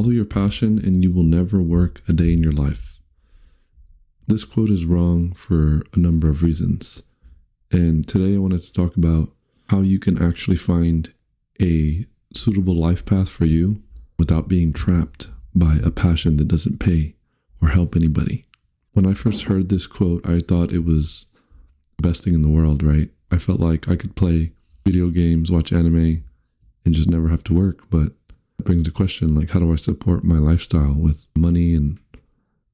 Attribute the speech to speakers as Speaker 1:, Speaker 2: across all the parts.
Speaker 1: Follow your passion and you will never work a day in your life. This quote is wrong for a number of reasons. And today I wanted to talk about how you can actually find a suitable life path for you without being trapped by a passion that doesn't pay or help anybody. When I first heard this quote, I thought it was the best thing in the world, right? I felt like I could play video games, watch anime, and just never have to work. But it brings the question, like, how do I support my lifestyle with money and at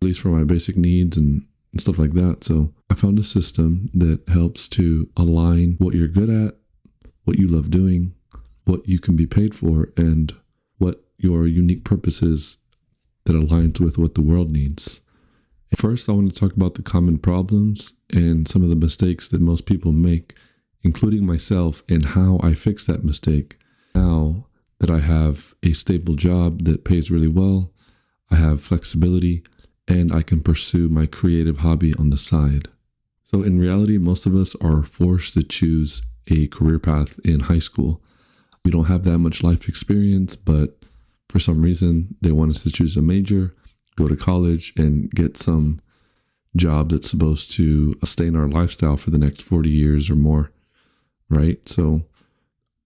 Speaker 1: least for my basic needs and stuff like that? So I found a system that helps to align what you're good at, what you love doing, what you can be paid for, and what your unique purpose is that aligns with what the world needs. First, I want to talk about the common problems and some of the mistakes that most people make, including myself, and how I fix that mistake now that I have a stable job that pays really well, I have flexibility, and I can pursue my creative hobby on the side. So in reality, most of us are forced to choose a career path in high school. We don't have that much life experience, but for some reason, they want us to choose a major, go to college, and get some job that's supposed to sustain our lifestyle for the next 40 years or more, right? So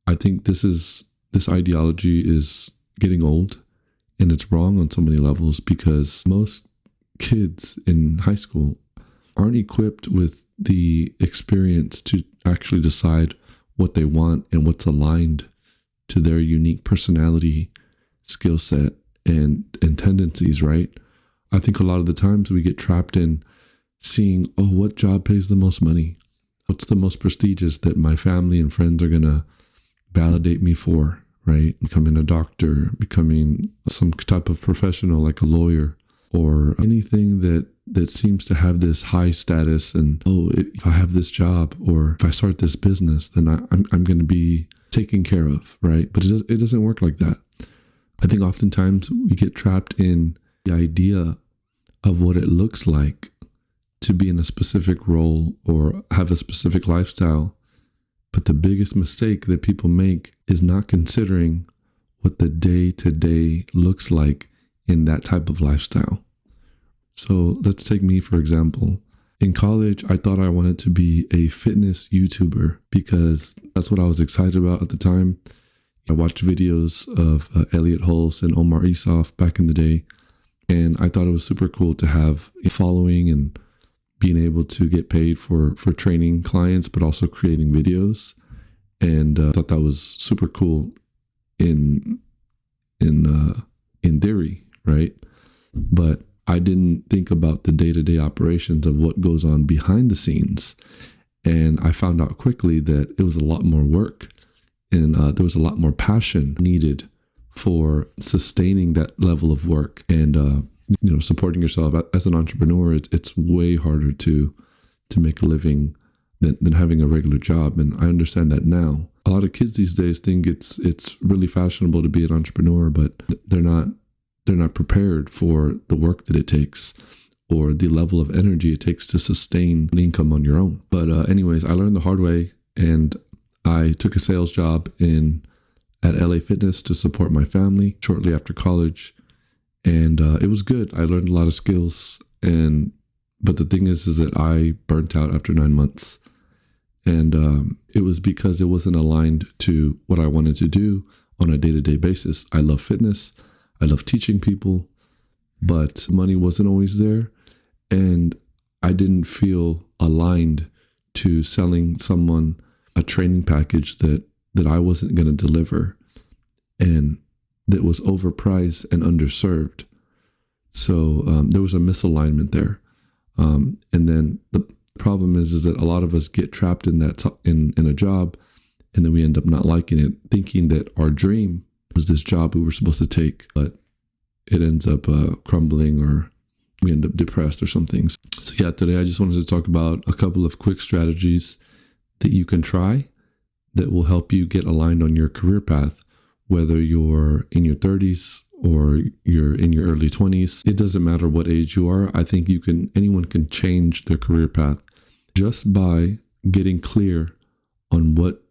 Speaker 1: I think this ideology is getting old, and it's wrong on so many levels because most kids in high school aren't equipped with the experience to actually decide what they want and what's aligned to their unique personality, skill set, and tendencies, right? I think a lot of the times we get trapped in seeing, what job pays the most money? What's the most prestigious that my family and friends are going to validate me for, right? Becoming a doctor, becoming some type of professional like a lawyer, or anything that seems to have this high status. And, if I have this job or if I start this business, then I'm going to be taken care of, right? But it doesn't work like that. I think oftentimes we get trapped in the idea of what it looks like to be in a specific role or have a specific lifestyle. But the biggest mistake that people make is not considering what the day-to-day looks like in that type of lifestyle. So let's take me, for example. In college, I thought I wanted to be a fitness YouTuber because that's what I was excited about at the time. I watched videos of Elliot Hulse and Omar Isuf back in the day, and I thought it was super cool to have a following and being able to get paid for training clients, but also creating videos. And I thought that was super cool in theory, right? But I didn't think about the day-to-day operations of what goes on behind the scenes. And I found out quickly that it was a lot more work and there was a lot more passion needed for sustaining that level of work and, supporting yourself as an entrepreneur. It's way harder to make a living than having a regular job. And I understand that now. A lot of kids these days think it's really fashionable to be an entrepreneur, but they're not prepared for the work that it takes or the level of energy it takes to sustain an income on your own. But anyways, I learned the hard way, and I took a sales job at LA Fitness to support my family shortly after college. And it was good. I learned a lot of skills. But the thing is that I burnt out after 9 months. And it was because it wasn't aligned to what I wanted to do on a day-to-day basis. I love fitness. I love teaching people, but money wasn't always there. And I didn't feel aligned to selling someone a training package that I wasn't going to deliver and that was overpriced and underserved. So there was a misalignment there. And then the problem is that a lot of us get trapped in that in a job, and then we end up not liking it, thinking that our dream was this job we were supposed to take, but it ends up crumbling, or we end up depressed or something. So yeah, today I just wanted to talk about a couple of quick strategies that you can try that will help you get aligned on your career path, whether you're in your 30s or you're in your early 20s. It doesn't matter what age you are. I think anyone can change their career path just by getting clear on what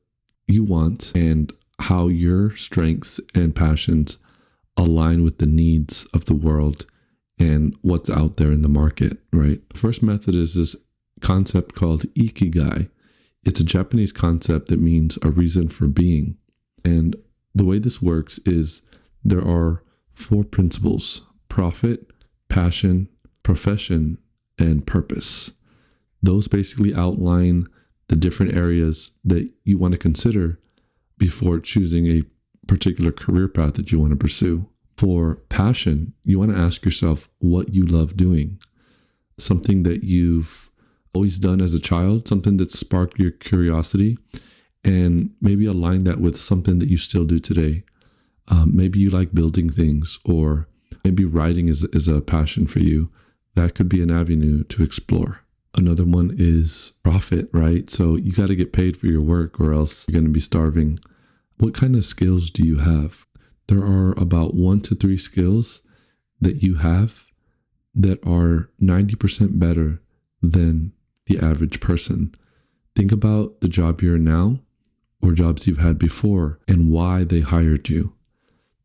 Speaker 1: you want and how your strengths and passions align with the needs of the world and what's out there in the market, right? The first method is this concept called ikigai. It's a Japanese concept that means a reason for being. And the way this works is there are 4 principles: profit, passion, profession, and purpose. Those basically outline the different areas that you want to consider before choosing a particular career path that you want to pursue. For passion, you want to ask yourself what you love doing, something that you've always done as a child, something that sparked your curiosity, and maybe align that with something that you still do today. Maybe you like building things, or maybe writing is a passion for you. That could be an avenue to explore. Another one is profit, right? So you got to get paid for your work or else you're going to be starving. What kind of skills do you have? There are about 1 to 3 skills that you have that are 90% better than the average person. Think about the job you're in now or jobs you've had before and why they hired you.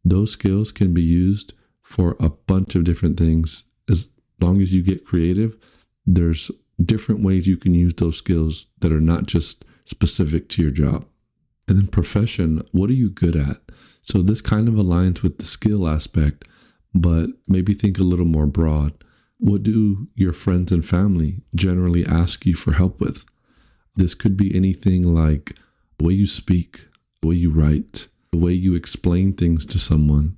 Speaker 1: Those skills can be used for a bunch of different things. As long as you get creative, there's different ways you can use those skills that are not just specific to your job. And then profession, what are you good at? So this kind of aligns with the skill aspect, but maybe think a little more broad. What do your friends and family generally ask you for help with? This could be anything like the way you speak, the way you write, the way you explain things to someone.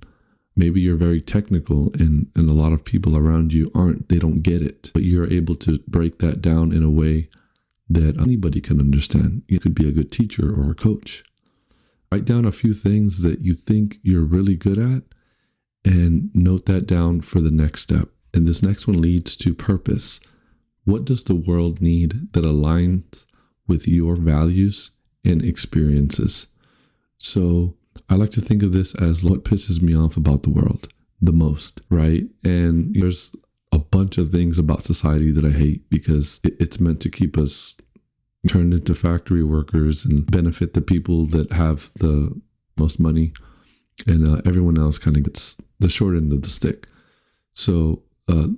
Speaker 1: Maybe you're very technical and a lot of people around you aren't, they don't get it, but you're able to break that down in a way that anybody can understand. You could be a good teacher or a coach. Write down a few things that you think you're really good at and note that down for the next step. And this next one leads to purpose. What does the world need that aligns with your values and experiences? So I like to think of this as what pisses me off about the world the most, right? And there's a bunch of things about society that I hate because it's meant to keep us turned into factory workers and benefit the people that have the most money, and everyone else kind of gets the short end of the stick. So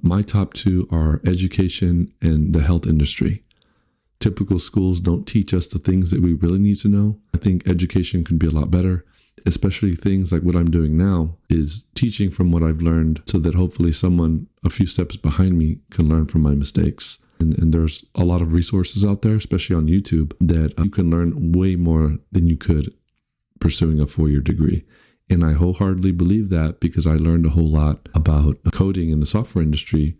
Speaker 1: my top 2 are education and the health industry. Typical schools don't teach us the things that we really need to know. I think education could be a lot better, especially things like what I'm doing now is teaching from what I've learned so that hopefully someone a few steps behind me can learn from my mistakes. And there's a lot of resources out there, especially on YouTube, that you can learn way more than you could pursuing a 4-year degree. And I wholeheartedly believe that because I learned a whole lot about coding in the software industry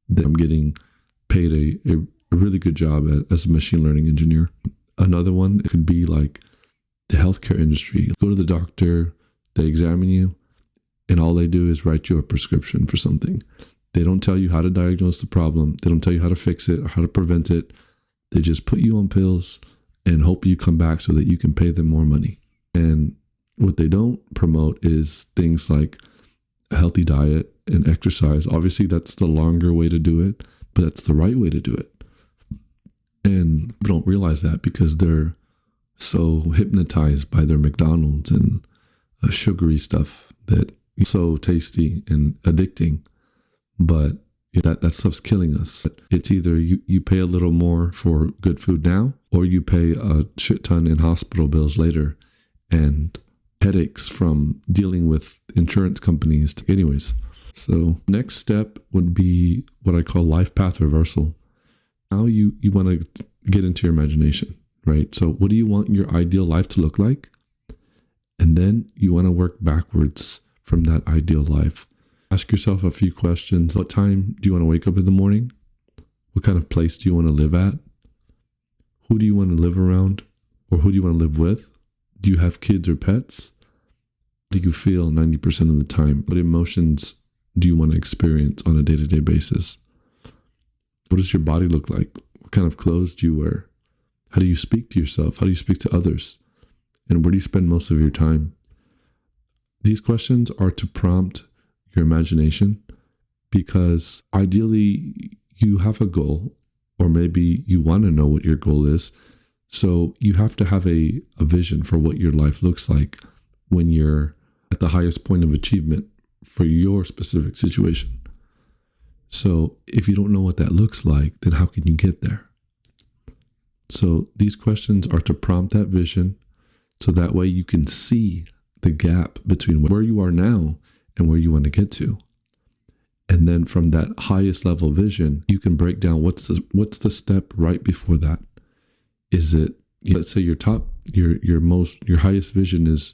Speaker 1: that I'm getting paid a really good job as a machine learning engineer. Another one could be like the healthcare industry. You go to the doctor, they examine you, and all they do is write you a prescription for something. They don't tell you how to diagnose the problem. They don't tell you how to fix it or how to prevent it. They just put you on pills and hope you come back so that you can pay them more money. And what they don't promote is things like a healthy diet and exercise. Obviously, that's the longer way to do it, but that's the right way to do it. And we don't realize that because they're so hypnotized by their McDonald's and sugary stuff that is so tasty and addicting. But that stuff's killing us. It's either you pay a little more for good food now, or you pay a shit ton in hospital bills later and headaches from dealing with insurance companies. Anyways, so next step would be what I call life path reversal. Now you want to get into your imagination, right? So what do you want your ideal life to look like? And then you want to work backwards from that ideal life. Ask yourself a few questions. What time do you want to wake up in the morning? What kind of place do you want to live at? Who do you want to live around? Or who do you want to live with? Do you have kids or pets? How do you feel 90% of the time? What emotions do you want to experience on a day-to-day basis? What does your body look like? What kind of clothes do you wear? How do you speak to yourself? How do you speak to others? And where do you spend most of your time? These questions are to prompt your imagination because ideally you have a goal, or maybe you want to know what your goal is. So you have to have a vision for what your life looks like when you're at the highest point of achievement, for your specific situation. So if you don't know what that looks like, then how can you get there? So these questions are to prompt that vision, so that way you can see the gap between where you are now and where you want to get to. And then from that highest level vision, you can break down what's the step right before that. Is it, let's say your highest vision is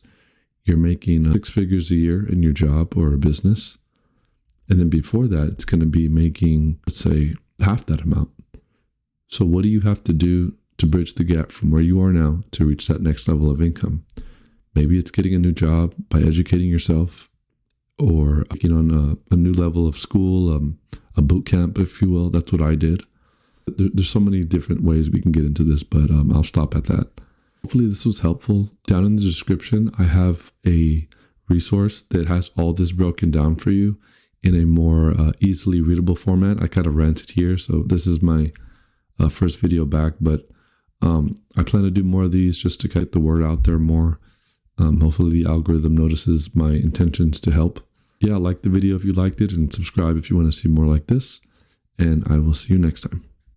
Speaker 1: you're making 6 figures a year in your job or a business. And then before that, it's going to be making, let's say, half that amount. So what do you have to do to bridge the gap from where you are now to reach that next level of income? Maybe it's getting a new job by educating yourself, or taking on a new level of school, a boot camp, if you will. That's what I did. There's so many different ways we can get into this, but I'll stop at that. Hopefully this was helpful. Down in the description, I have a resource that has all this broken down for you in a more easily readable format. I kind of ranted here, so this is my first video back, but I plan to do more of these just to get the word out there more. Hopefully the algorithm notices my intentions to help. Yeah, like the video if you liked it, and subscribe if you want to see more like this, and I will see you next time.